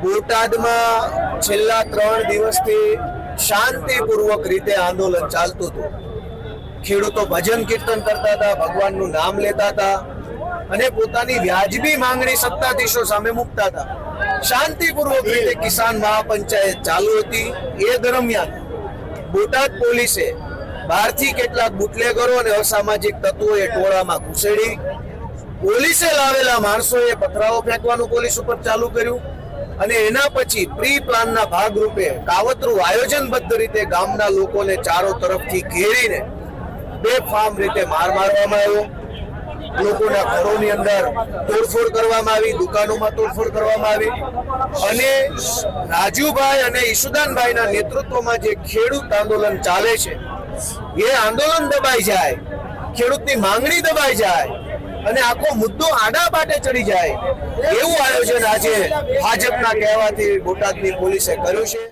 બોટાદમાં છેલ્લા 3 દિવસથી શાંતિપૂર્વક રીતે આંદોલન ચાલતું હતું। ખેડૂતો ભજન કીર્તન કરતા હતા, ભગવાનનું નામ લેતા હતા અને પોતાની વ્યાજબી માંગણી સત્તાધીશો સામે મૂકતા હતા। શાંતિપૂર્વક રીતે કિસાન મહાપંચાયત ચાલુ હતી। એ દરમિયાન બોટાદ પોલીસે બહારથી કેટલાક બુટલેગરો અને અસામાજિક તત્વોએ ટોળામાં ઘૂસેડી પોલીસે લાવેલા માણસોએ પથરાઓ ફેંકવાનું પોલીસ ઉપર ચાલુ કર્યું અને એના પછી પ્રી પ્લાનના ભાગરૂપે કાવતરું આયોજનબદ્ધ રીતે ગામના લોકોને ચારો તરફથી ઘેરીને બેફામ રીતે મારવામાં આવ્યો। લોકોના ઘરોની અંદર તોડફોડ કરવામાં આવી, દુકાનોમાં તોડફોડ કરવામાં આવી અને રાજુભાઈ અને ઈશુદાનભાઈના નેતૃત્વમાં જે ખેડૂત આંદોલન ચાલે છે એ આંદોલન દબાઈ જાય, ખેડૂતની માંગણી દબાઈ જાય અને આખો મુદ્દો આડા પાટે ચડી જાય એવું આયોજન આજે ભાજપના કહેવાથી બોટાદની પોલીસે કર્યું છે।